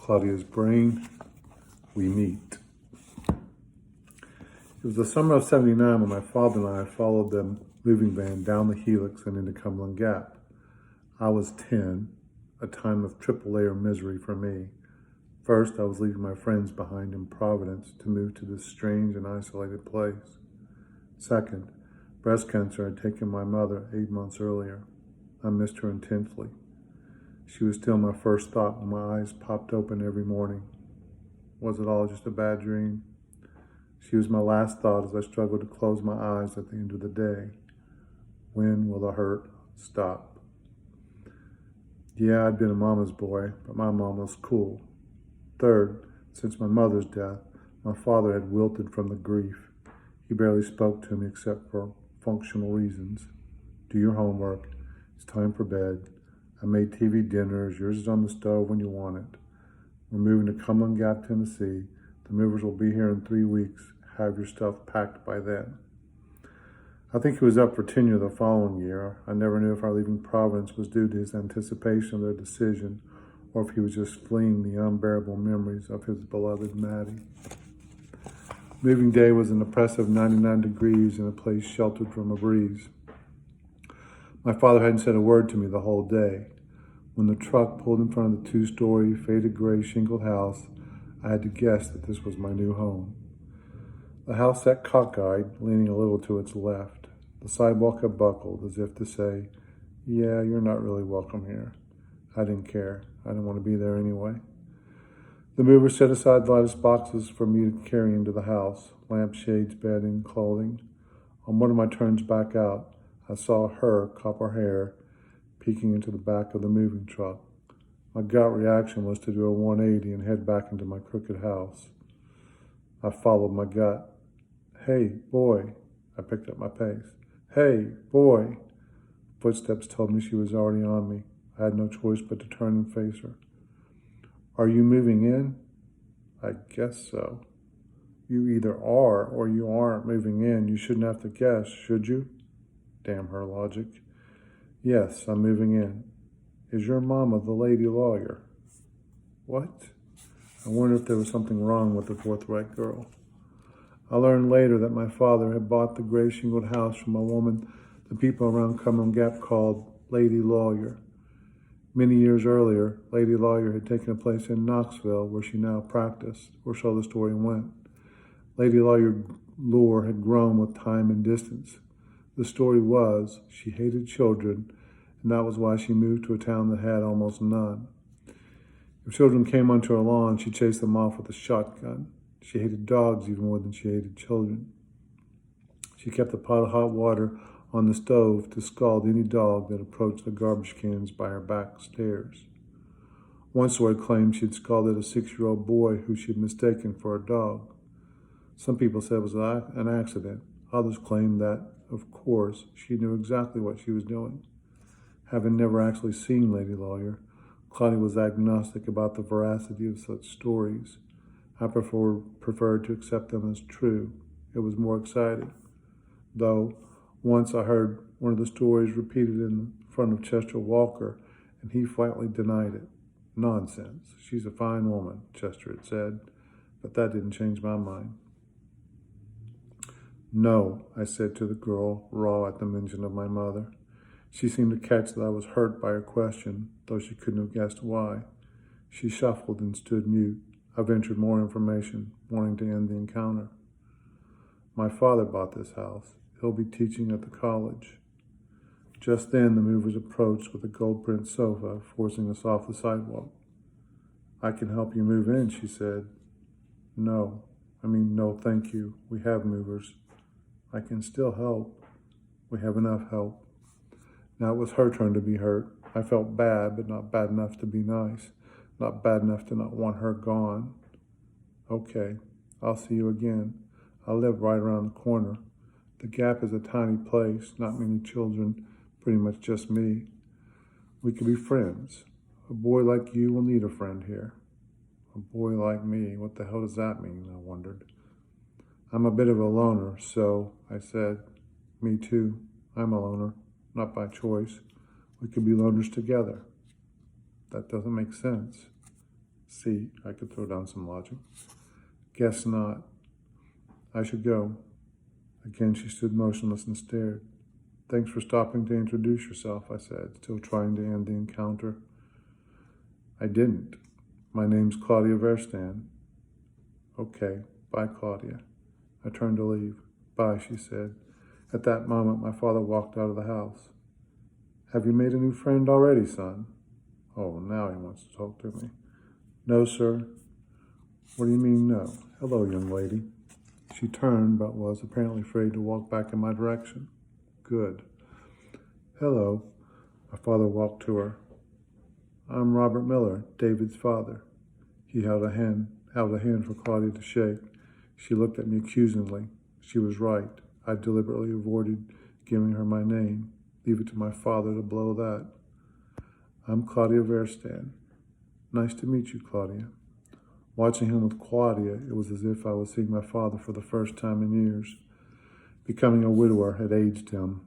Claudia's brain, we meet. It was the summer of '79 when my father and I followed the moving van down the Helix and into Cumberland Gap. I was 10, a time of triple layer misery for me. First, I was leaving my friends behind in Providence to move to this strange and isolated place. Second, breast cancer had taken my mother 8 months earlier. I missed her intensely. She was still my first thought when my eyes popped open every morning. Was it all just a bad dream? She was my last thought as I struggled to close my eyes at the end of the day. When will the hurt stop? Yeah, I'd been a mama's boy, but my mom was cool. Third, since my mother's death, my father had wilted from the grief. He barely spoke to me except for functional reasons. Do your homework. It's time for bed. I made TV dinners. Yours is on the stove when you want it. We're moving to Cumberland Gap, Tennessee. The movers will be here in 3 weeks. Have your stuff packed by then. I think he was up for tenure the following year. I never knew if our leaving Providence was due to his anticipation of their decision or if he was just fleeing the unbearable memories of his beloved Maddie. Moving day was an oppressive 99 degrees in a place sheltered from a breeze. My father hadn't said a word to me the whole day. When the truck pulled in front of the 2-story, faded gray shingled house, I had to guess that this was my new home. The house sat cockeyed, leaning a little to its left. The sidewalk had buckled, as if to say, yeah, you're not really welcome here. I didn't care. I didn't want to be there anyway. The mover set aside the lattice boxes for me to carry into the house, lampshades, bedding, clothing. On one of my turns back out, I saw her, copper hair, peeking into the back of the moving truck. My gut reaction was to do a 180 and head back into my crooked house. I followed my gut. Hey, boy. I picked up my pace. Hey, boy. Footsteps told me she was already on me. I had no choice but to turn and face her. Are you moving in? I guess so. You either are or you aren't moving in. You shouldn't have to guess, should you? Damn her logic. Yes, I'm moving in. Is your mama the lady lawyer? What? I wondered if there was something wrong with the forthright girl. I learned later that my father had bought the gray shingled house from a woman the people around Cumberland Gap called Lady Lawyer. Many years earlier, Lady Lawyer had taken a place in Knoxville where she now practiced, or so the story went. Lady Lawyer lore had grown with time and distance. The story was she hated children, and that was why she moved to a town that had almost none. If children came onto her lawn, she chased them off with a shotgun. She hated dogs even more than she hated children. She kept a pot of hot water on the stove to scald any dog that approached the garbage cans by her back stairs. One story claimed she'd scalded a 6-year-old boy who she'd mistaken for a dog. Some people said it was an accident. Others claimed that, of course, she knew exactly what she was doing. Having never actually seen Lady Lawyer, Claudia was agnostic about the veracity of such stories. I preferred to accept them as true. It was more exciting. Though, once I heard one of the stories repeated in front of Chester Walker, and he flatly denied it. Nonsense. She's a fine woman, Chester had said, but that didn't change my mind. No, I said to the girl, raw at the mention of my mother. She seemed to catch that I was hurt by her question, though she couldn't have guessed why. She shuffled and stood mute. I ventured more information, wanting to end the encounter. My father bought this house. He'll be teaching at the college. Just then, the movers approached with a gold-print sofa, forcing us off the sidewalk. I can help you move in, she said. No, thank you. We have movers. I can still help. We have enough help. Now it was her turn to be hurt. I felt bad, but not bad enough to be nice. Not bad enough to not want her gone. Okay, I'll see you again. I live right around the corner. The Gap is a tiny place, not many children, pretty much just me. We could be friends. A boy like you will need a friend here. A boy like me, what the hell does that mean, I wondered. I'm a bit of a loner, so I said, me too. I'm a loner, not by choice. We could be loners together. That doesn't make sense. See, I could throw down some logic. Guess not. I should go. Again, she stood motionless and stared. Thanks for stopping to introduce yourself, I said, still trying to end the encounter. I didn't. My name's Claudia Verstan. Okay, bye, Claudia. I turned to leave. Bye, she said. At that moment, my father walked out of the house. Have you made a new friend already, son? Oh, now he wants to talk to me. No, sir. What do you mean, no? Hello, young lady. She turned, but was apparently afraid to walk back in my direction. Good. Hello. My father walked to her. I'm Robert Miller, David's father. He held a hand for Claudia to shake. She looked at me accusingly. She was right. I deliberately avoided giving her my name. Leave it to my father to blow that. I'm Claudia Verstan. Nice to meet you, Claudia. Watching him with Claudia, it was as if I was seeing my father for the first time in years. Becoming a widower had aged him.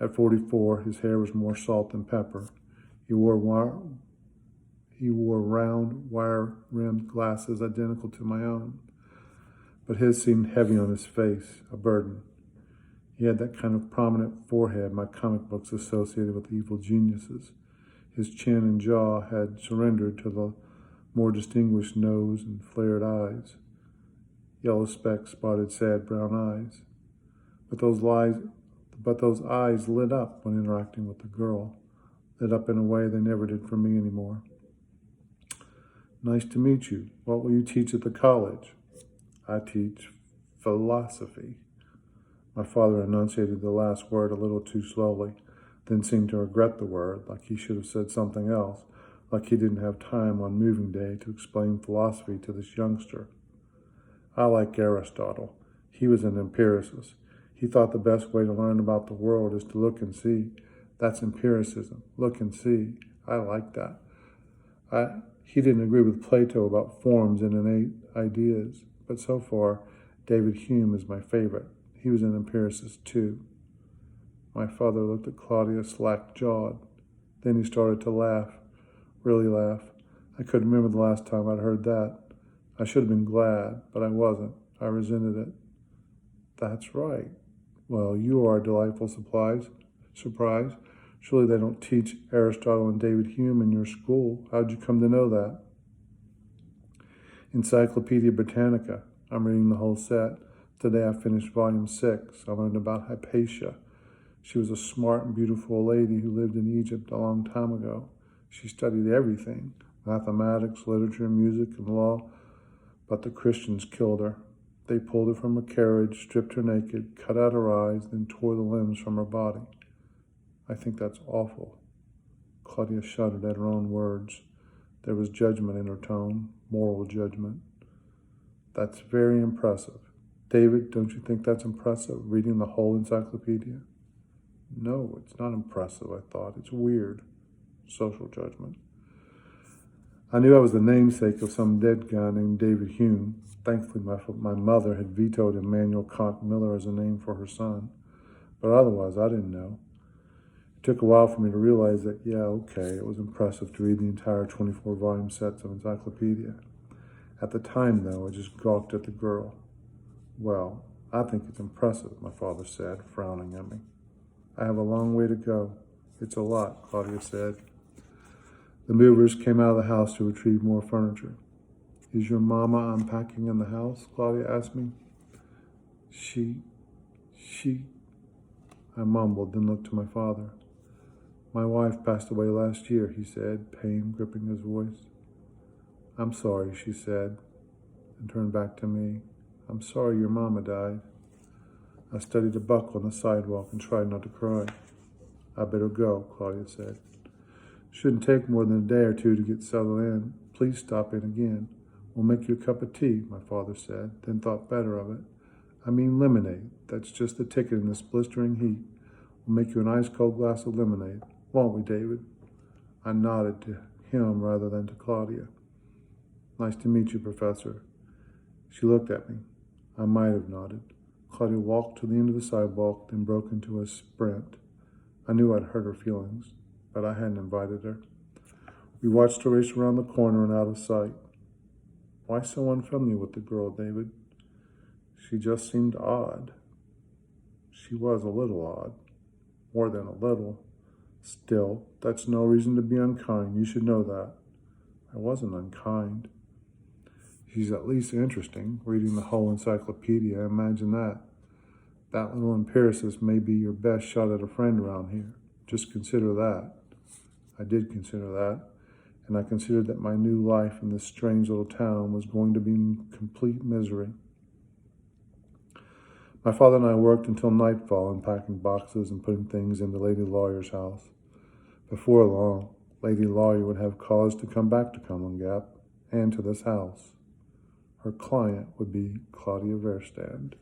At 44, his hair was more salt than pepper. He wore round, wire-rimmed glasses identical to my own, but his seemed heavy on his face, a burden. He had that kind of prominent forehead my comic books associated with evil geniuses. His chin and jaw had surrendered to the more distinguished nose and flared eyes. Yellow specks spotted sad brown eyes. But those eyes lit up when interacting with the girl, lit up in a way they never did for me anymore. Nice to meet you. What will you teach at the college? I teach philosophy. My father enunciated the last word a little too slowly, then seemed to regret the word, like he should have said something else, like he didn't have time on moving day to explain philosophy to this youngster. I like Aristotle. He was an empiricist. He thought the best way to learn about the world is to look and see. That's empiricism. Look and see. I like that. He didn't agree with Plato about forms and innate ideas, but so far, David Hume is my favorite. He was an empiricist too. My father looked at Claudia slack-jawed. Then he started to laugh, really laugh. I couldn't remember the last time I'd heard that. I should have been glad, but I wasn't. I resented it. That's right. Well, you are a delightful surprise. Surely they don't teach Aristotle and David Hume in your school. How'd you come to know that? Encyclopedia Britannica. I'm reading the whole set. Today I finished volume 6. I learned about Hypatia. She was a smart and beautiful lady who lived in Egypt a long time ago. She studied everything, mathematics, literature, music, and law, but the Christians killed her. They pulled her from her carriage, stripped her naked, cut out her eyes, then tore the limbs from her body. I think that's awful. Claudia shuddered at her own words. There was judgment in her tone, moral judgment. That's very impressive. David, don't you think that's impressive, reading the whole encyclopedia? No, it's not impressive, I thought. It's weird. Social judgment. I knew I was the namesake of some dead guy named David Hume. Thankfully, my mother had vetoed Immanuel Kant Miller as a name for her son. But otherwise, I didn't know. It took a while for me to realize that, it was impressive to read the entire 24-volume sets of encyclopedia. At the time, though, I just gawked at the girl. Well, I think it's impressive, my father said, frowning at me. I have a long way to go. It's a lot, Claudia said. The movers came out of the house to retrieve more furniture. Is your mama unpacking in the house? Claudia asked me. She, I mumbled, then looked to my father. My wife passed away last year, he said, pain gripping his voice. I'm sorry, she said, and turned back to me. I'm sorry your mama died. I studied a buckle on the sidewalk and tried not to cry. I better go, Claudia said. Shouldn't take more than a day or two to get settled in. Please stop in again. We'll make you a cup of tea, my father said, then thought better of it. I mean lemonade. That's just the ticket in this blistering heat. We'll make you an ice-cold glass of lemonade. Won't we, David? I nodded to him rather than to Claudia. Nice to meet you, Professor. She looked at me. I might have nodded. Claudia walked to the end of the sidewalk, then broke into a sprint. I knew I'd hurt her feelings, but I hadn't invited her. We watched her race around the corner and out of sight. Why so unfriendly with the girl, David? She just seemed odd. She was a little odd. More than a little. Still, that's no reason to be unkind. You should know that. I wasn't unkind. She's at least interesting, reading the whole encyclopedia. Imagine that. That little empiricist may be your best shot at a friend around here. Just consider that. I did consider that, and I considered that my new life in this strange little town was going to be complete misery. My father and I worked until nightfall, unpacking boxes and putting things into Lady Lawyer's house. Before long, Lady Lawyer would have cause to come back to Cumberland Gap and to this house. Her client would be Claudia Verstand.